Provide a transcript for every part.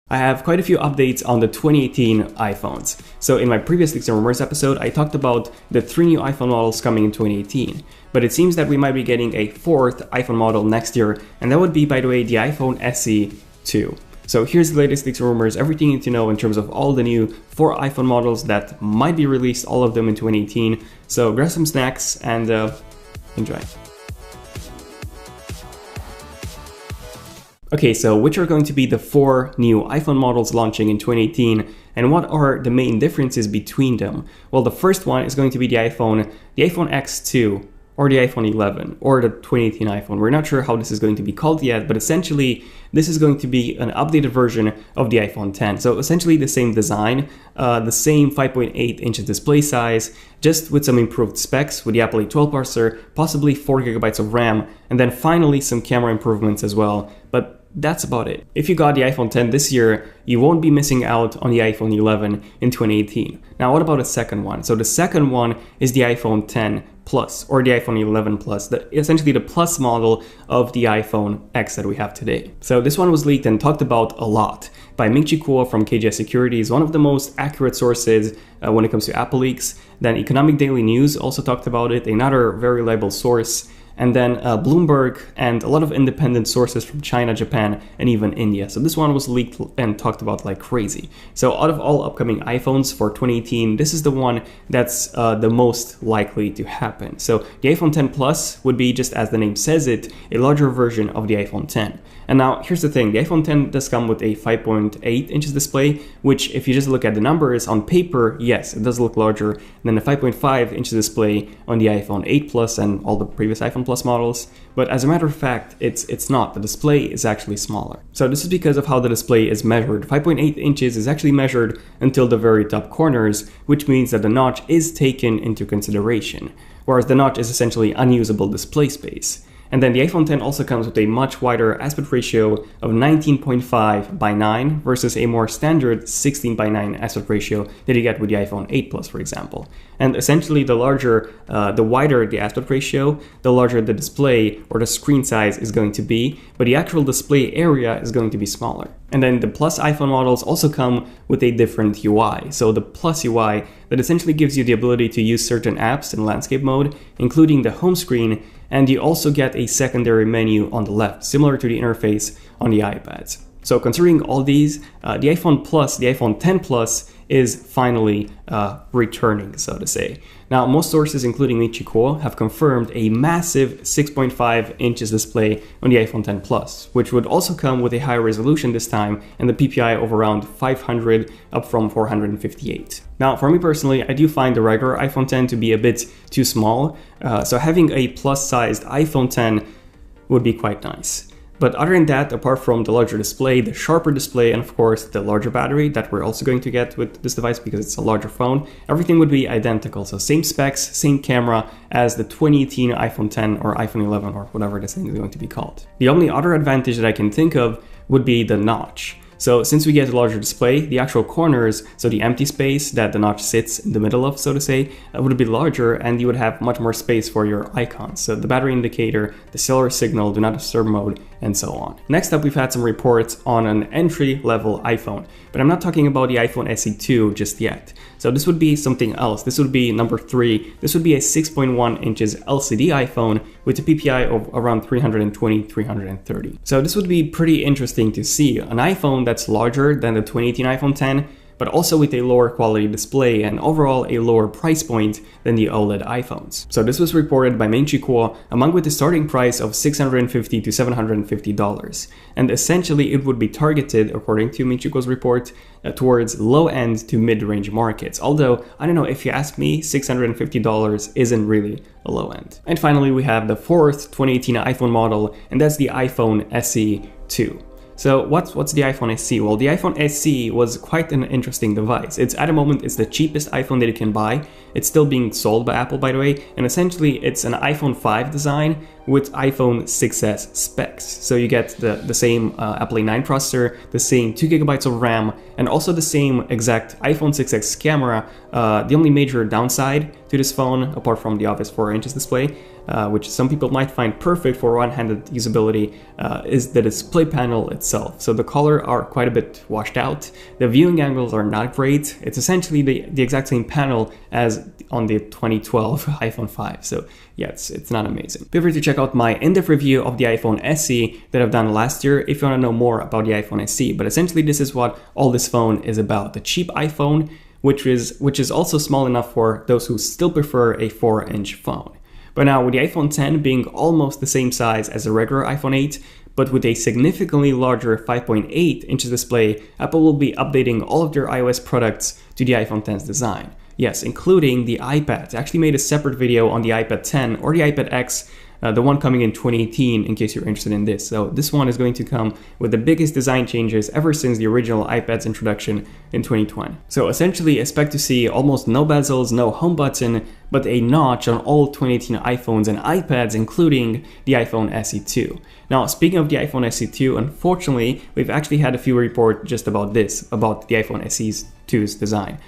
I have quite a few updates on the 2018 iPhones. So in my previous Leaks and Rumors episode, I talked about the 3 new iPhone models coming in 2018. But it seems that we might be getting a 4th iPhone model next year, and that would be, by the way, the iPhone SE 2. So here's the latest Leaks and Rumors, everything you need to know in terms of all the new 4 iPhone models that might be released, all of them in 2018. So grab some snacks and enjoy. Okay, so which are going to be the 4 new iPhone models launching in 2018, and what are the main differences between them? Well, the first one is going to be the iPhone X2, or the iPhone 11, or the 2018 iPhone. We're not sure how this is going to be called yet, but essentially this is going to be an updated version of the iPhone 10. So essentially the same design, the same 5.8 inches display size, just with some improved specs with the Apple A12 processor, possibly 4 GB of RAM, and then finally some camera improvements as well. But that's about it. If you got the iPhone 10 this year, you won't be missing out on the iPhone 11 in 2018. Now, what about the second one? So the second one is the iPhone 10 Plus, or the iPhone 11 Plus, essentially the Plus model of the iPhone X that we have today. So this one was leaked and talked about a lot by Ming-Chi Kuo from KGS Securities, one of the most accurate sources when it comes to Apple leaks. Then Economic Daily News also talked about it, another very reliable source. And then Bloomberg and a lot of independent sources from China, Japan, and even India. So this one was leaked and talked about like crazy. So out of all upcoming iPhones for 2018, this is the one that's the most likely to happen. So the iPhone 10 Plus would be, just as the name says it, a larger version of the iPhone 10. And now here's the thing, the iPhone 10 does come with a 5.8 inches display, which if you just look at the numbers on paper, yes, it does look larger than the 5.5 inches display on the iPhone 8 Plus and all the previous iPhone Plus models. But as a matter of fact, it's not. The display is actually smaller. So this is because of how the display is measured. 5.8 inches is actually measured until the very top corners, which means that the notch is taken into consideration, whereas the notch is essentially unusable display space. And then the iPhone 10 also comes with a much wider aspect ratio of 19.5 by 9 versus a more standard 16 by 9 aspect ratio that you get with the iPhone 8 Plus, for example. And essentially the wider the aspect ratio, the larger the display or the screen size is going to be, but the actual display area is going to be smaller. And then the Plus iPhone models also come with a different UI. So the Plus UI that essentially gives you the ability to use certain apps in landscape mode, including the home screen, and you also get a secondary menu on the left, similar to the interface on the iPads. So considering all these, the iPhone Plus, the iPhone 10 Plus, is finally returning, so to say. Now, most sources, including Ming-Chi Kuo, have confirmed a massive 6.5 inches display on the iPhone 10 Plus, which would also come with a higher resolution this time and the PPI of around 500 up from 458. Now, for me personally, I do find the regular iPhone 10 to be a bit too small, so having a plus-sized iPhone 10 would be quite nice. But other than that, apart from the larger display, the sharper display, and of course the larger battery that we're also going to get with this device because it's a larger phone, everything would be identical. So same specs, same camera as the 2018 iPhone 10 or iPhone 11 or whatever this thing is going to be called. The only other advantage that I can think of would be the notch. So since we get a larger display, the actual corners, so the empty space that the notch sits in the middle of, so to say, would be larger, and you would have much more space for your icons. So the battery indicator, the cellular signal, do not disturb mode, and so on. Next up, we've had some reports on an entry-level iPhone, but I'm not talking about the iPhone SE 2 just yet. So this would be something else. This would be number 3. This would be a 6.1 inches LCD iPhone with a PPI of around 320, 330. So this would be pretty interesting to see. An iPhone that's larger than the 2018 iPhone 10, but also with a lower quality display and overall a lower price point than the OLED iPhones. So this was reported by Ming-Chi Kuo, among with a starting price of $650 to $750. And essentially it would be targeted, according to Ming-Chi Kuo's report, towards low-end to mid-range markets. Although, I don't know, if you ask me, $650 isn't really a low end. And finally, we have the 4th 2018 iPhone model, and that's the iPhone SE 2. So what's the iPhone SE? Well, the iPhone SE was quite an interesting device. At the moment, it's the cheapest iPhone that you can buy. It's still being sold by Apple, by the way, and essentially it's an iPhone 5 design with iPhone 6s specs. So you get the same Apple A9 processor, the same 2 GB of RAM, and also the same exact iPhone 6s camera. The only major downside to this phone, apart from the obvious 4 inches display, which some people might find perfect for one-handed usability, is the display panel itself. So the colors are quite a bit washed out. The viewing angles are not great. It's essentially the exact same panel as on the 2012 iPhone 5. So yeah, it's not amazing. Feel free to check out my in-depth review of the iPhone SE that I've done last year if you want to know more about the iPhone SE. But essentially this is what all this phone is about. The cheap iPhone, which is also small enough for those who still prefer a 4-inch phone. But now with the iPhone 10 being almost the same size as a regular iPhone 8, but with a significantly larger 5.8 inches display, Apple will be updating all of their iOS products to the iPhone 10's design. Yes, including the iPad. I actually made a separate video on the iPad 10 or the iPad X, the one coming in 2018, in case you're interested in this. So this one is going to come with the biggest design changes ever since the original iPad's introduction in 2020. So essentially expect to see almost no bezels, no home button, but a notch on all 2018 iPhones and iPads, including the iPhone SE2. Now, speaking of the iPhone SE2, unfortunately, we've actually had a few reports just about this, about the iPhone SE2's design.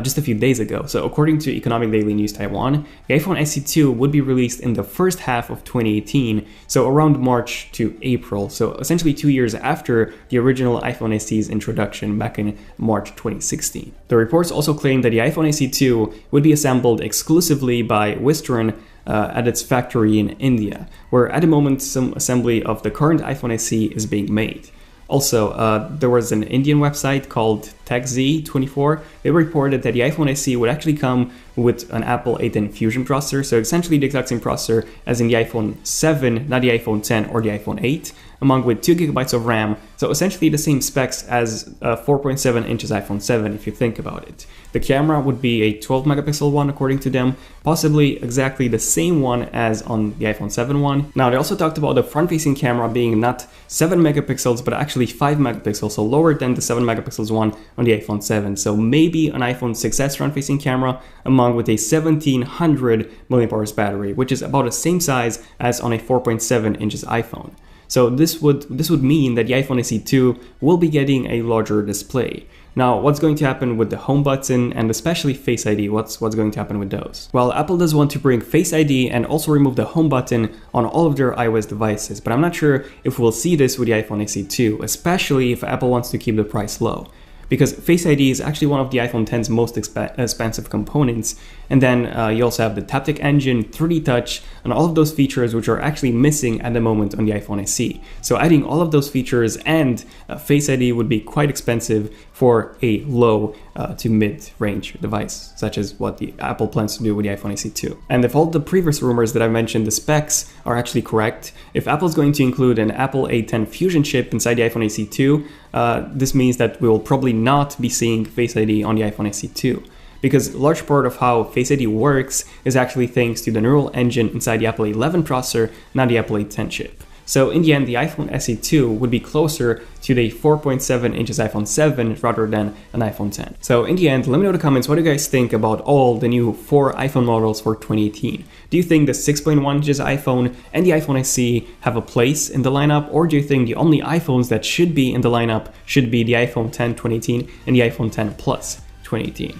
Just a few days ago. So according to Economic Daily News Taiwan, the iPhone SE2 would be released in the first half of 2018, so around March to April, so essentially 2 years after the original iPhone SE's introduction back in March 2016. The reports also claim that the iPhone SE2 would be assembled exclusively by Wistron at its factory in India, where at the moment some assembly of the current iPhone SE is being made. Also, there was an Indian website called TechZ24. They reported that the iPhone SE would actually come with an Apple A10 Fusion processor, so essentially the exact same processor as in the iPhone 7, not the iPhone 10 or the iPhone 8, along with 2 GB of RAM, so essentially the same specs as a 4.7 inches iPhone 7 if you think about it. The camera would be a 12 megapixel one according to them, possibly exactly the same one as on the iPhone 7 one. Now they also talked about the front-facing camera being not 7 megapixels but actually 5 megapixels, so lower than the 7 megapixels one on the iPhone 7. So maybe an iPhone 6s front-facing camera along with a 1700 mAh battery, which is about the same size as on a 4.7 inches iPhone. So this would mean that the iPhone SE2 will be getting a larger display. Now, what's going to happen with the home button and especially Face ID? What's going to happen with those? Well, Apple does want to bring Face ID and also remove the home button on all of their iOS devices, but I'm not sure if we'll see this with the iPhone SE2, especially if Apple wants to keep the price low. Because Face ID is actually one of the iPhone 10's most expensive components. And then you also have the Taptic Engine, 3D Touch, and all of those features which are actually missing at the moment on the iPhone SE. So adding all of those features and Face ID would be quite expensive for a low to mid-range device, such as what the Apple plans to do with the iPhone SE2. And if all the previous rumors that I mentioned, the specs, are actually correct, if Apple's going to include an Apple A10 Fusion chip inside the iPhone SE2, this means that we will probably not be seeing Face ID on the iPhone SE2. Because a large part of how Face ID works is actually thanks to the neural engine inside the Apple A11 processor, not the Apple A10 chip. So in the end, the iPhone SE2 would be closer to the 4.7 inches iPhone 7 rather than an iPhone 10. So in the end, let me know in the comments what do you guys think about all the new 4 iPhone models for 2018. Do you think the 6.1 inches iPhone and the iPhone SE have a place in the lineup, or do you think the only iPhones that should be in the lineup should be the iPhone 10 2018 and the iPhone 10 Plus 2018?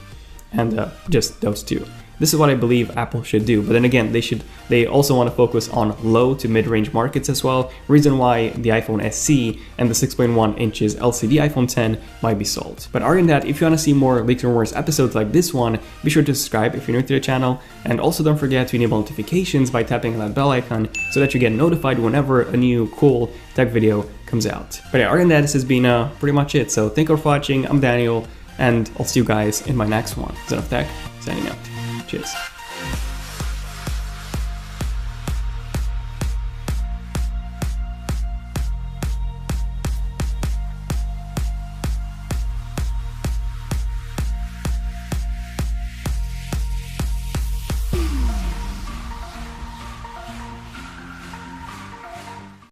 And just those two. This is what I believe Apple should do, but then again, they also want to focus on low to mid-range markets as well, reason why the iPhone SE and the 6.1 inches LCD iPhone 10 might be sold. But other than that, if you want to see more Leaks and Rumors episodes like this one, be sure to subscribe if you're new to the channel, and also don't forget to enable notifications by tapping on that bell icon so that you get notified whenever a new cool tech video comes out. But yeah, other than that, this has been pretty much it, so thank you for watching. I'm Daniel, and I'll see you guys in my next one. Zen of Tech, signing out. Cheers.